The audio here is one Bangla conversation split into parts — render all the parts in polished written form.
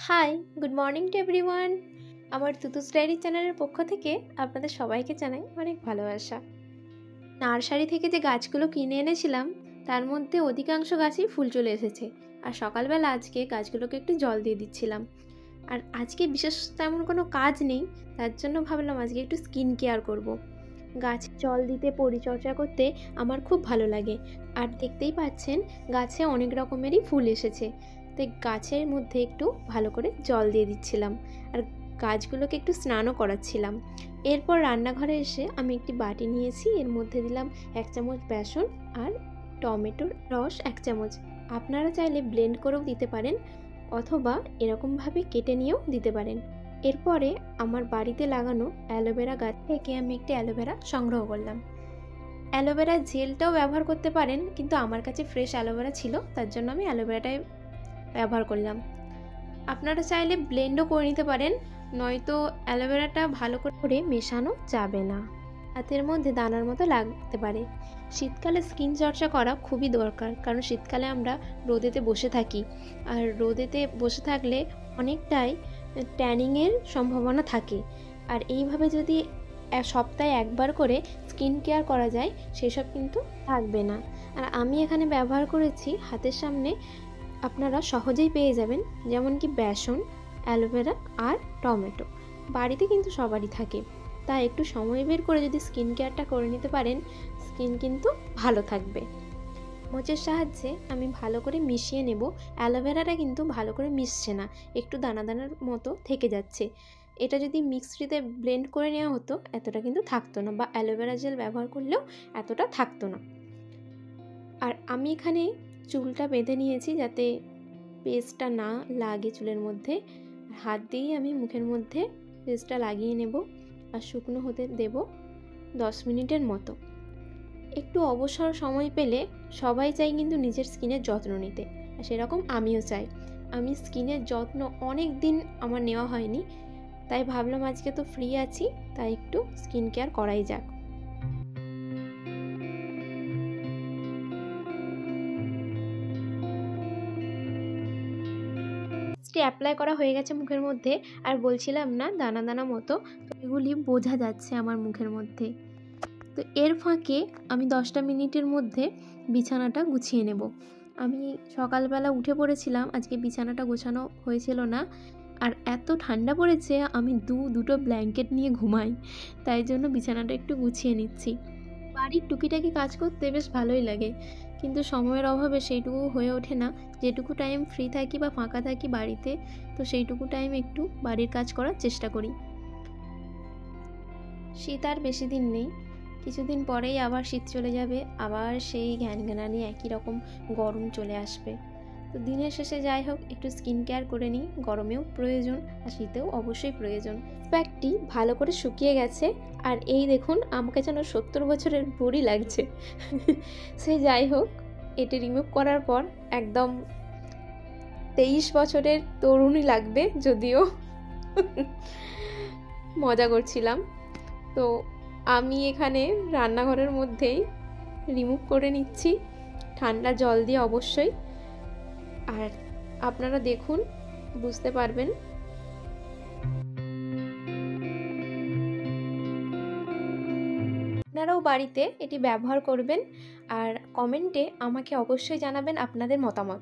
High, good morning to everyone. আমার তুতুস ডায়েরি চ্যানেলের পক্ষ থেকে আপনাদের সবাইকে জানাই অনেক ভালোবাসা। নার্সারি থেকে যে গাছগুলো কিনে এনেছিলাম তার মধ্যে অধিকাংশ গাছই ফুল চলে এসেছে। আর সকালবেলা আজকে গাছগুলোকে একটু জল দিয়ে দিচ্ছিলাম। আর আজকে বিশেষ তেমন কোনো কাজ নেই, তার জন্য ভাবলাম আজকে একটু স্কিন কেয়ার করব। গাছ জল দিতে, পরিচর্যা করতে আমার খুব ভালো লাগে। আর দেখতেই পাচ্ছেন গাছে অনেক রকমেরই ফুল এসেছে, তাই গাছের মধ্যে একটু ভালো করে জল দিয়ে দিচ্ছিলাম আর গাছগুলোকে একটু স্নানও করাচ্ছিলাম। এরপর রান্নাঘরে এসে আমি একটি বাটি নিয়েছি, এর মধ্যে দিলাম 1 চামচ বেসন আর টমেটোর রস 1 চামচ। আপনারা চাইলে ব্লেন্ড করেও দিতে পারেন অথবা এরকমভাবে কেটে নিয়েও দিতে পারেন। এরপরে আমার বাড়িতে লাগানো অ্যালোভেরা গাছ থেকে আমি একটি অ্যালোভেরা সংগ্রহ করলাম। অ্যালোভেরা জেলটাও ব্যবহার করতে পারেন, কিন্তু আমার কাছে ফ্রেশ অ্যালোভেরা ছিল, তার জন্য আমি অ্যালোভেরাটাই ব্যবহার করলাম। আপনারা চাইলে ব্লেন্ডও করে নিতে পারেন, নয়তো অ্যালোভেরাটা ভালো করে মেশানো যাবে না, হাতের মধ্যে দানার মতো লাগতে পারে। শীতকালে স্কিন চর্চা করা খুবই দরকার, কারণ শীতকালে আমরা রোদেতে বসে থাকি, আর রোদেতে বসে থাকলে অনেকটাই ট্যানিংয়ের সম্ভাবনা থাকে। আর এইভাবে যদি সপ্তাহে একবার করে স্কিন কেয়ার করা যায় সেসব কিন্তু থাকবে না। আর আমি এখানে ব্যবহার করেছি হাতের সামনে, আপনারা সহজেই পেয়ে যাবেন, যেমন কি বেসন, অ্যালোভেরা আর টমেটো। বাড়িতে কিন্তু সবারই থাকে, তাই একটু সময় বের করে যদি স্কিন কেয়ারটা করে নিতে পারেন, স্কিন কিন্তু ভালো থাকবে। চামচের সাহায্যে আমি ভালো করে মিশিয়ে নেব। অ্যালোভেরাটা কিন্তু ভালো করে মিশছে না, একটু দানা দানার মতো থেকে যাচ্ছে। এটা যদি মিক্সিতে ব্লেন্ড করে নেওয়া হতো এতটা কিন্তু থাকতো না, বা অ্যালোভেরা জেল ব্যবহার করলেও এতটা থাকতো না। আর আমি এখানে চুলটা বেঁধে নিয়েছি যাতে পেস্টটা না লাগে চুলের মধ্যে। হাত দিয়েই আমি মুখের মধ্যে পেস্টটা লাগিয়ে নেব আর শুকনো হতে দেব 10 মিনিটের মতো। একটু অবসর সময় পেলে সবাই চাই কিন্তু নিজের স্কিনের যত্ন নিতে, আর সেরকম আমিও চাই। আমি স্কিনের যত্ন অনেক দিন আমার নেওয়া হয়নি, তাই ভাবলাম আজকে তো ফ্রি আছি, তাই একটু স্কিন কেয়ার করাই যাক। অ্যাপ্লাই করা হয়ে গেছে মুখের মধ্যে, আর বলছিলাম না দানা দানা মতো, তো এগুলি বোঝা যাচ্ছে আমার মুখের মধ্যে। তো এর ফাঁকে আমি 10টা মিনিটের মধ্যে বিছানাটা গুছিয়ে নেব। আমি সকালবেলা উঠে পড়েছিলাম, আজকে বিছানাটা গোছানো হয়েছিল না, আর এত ঠান্ডা পড়েছে আমি দুটো ব্ল্যাঙ্কেট নিয়ে ঘুমাই, তাই জন্য বিছানাটা একটু গুছিয়ে নিচ্ছি। বাড়ির টুকিটাকি কাজ করতে বেশ ভালোই লাগে, কিন্তু সময়ের অভাবে সেইটুকু হয়ে ওঠে না। যেটুকু টাইম ফ্রি থাকি বা ফাঁকা থাকি বাড়িতে, তো সেইটুকু টাইম একটু বাড়ির কাজ করার চেষ্টা করি। শীত আর বেশি দিন নেই, কিছুদিন পরেই আবার শীত চলে যাবে, আবার সেই ঘ্যানঘ্যানানি একই রকম গরম চলে আসবে। তো দিনের শেষে যাই হোক একটু স্কিন কেয়ার করে নিই, গরমেও প্রয়োজন আর শীতেও অবশ্যই প্রয়োজন। প্যাকটি ভালো করে শুকিয়ে গেছে, আর এই দেখুন আমাকে যেন 70 বছরের বুড়ি লাগছে। সে যাই হোক, এটি রিমুভ করার পর একদম 23 বছরের তরুণী লাগবে, যদিও মজা করছিলাম। তো আমি এখানে রান্নাঘরের মধ্যেই রিমুভ করে নিচ্ছি ঠান্ডা জল দিয়ে অবশ্যই, আর আপনারা দেখুন বুঝতে পারবেন। আপনারাও বাড়িতে এটি ব্যবহার করবেন, আর কমেন্টে আমাকে অবশ্যই জানাবেন আপনাদের মতামত।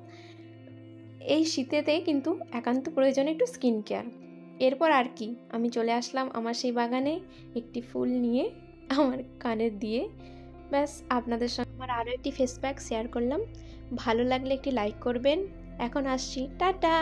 এই শীতেতে কিন্তু একান্ত প্রয়োজন একটু স্কিন কেয়ার। এরপর আর কি, আমি চলে আসলাম আমার সেই বাগানে একটি ফুল নিয়ে আমার কানে দিয়ে। ব্যাস, আপনাদের সঙ্গে আমার আরও একটি ফেস প্যাক শেয়ার করলাম। ভালো লাগলে একটি লাইক করবেন। এখন আসছি, টাটা।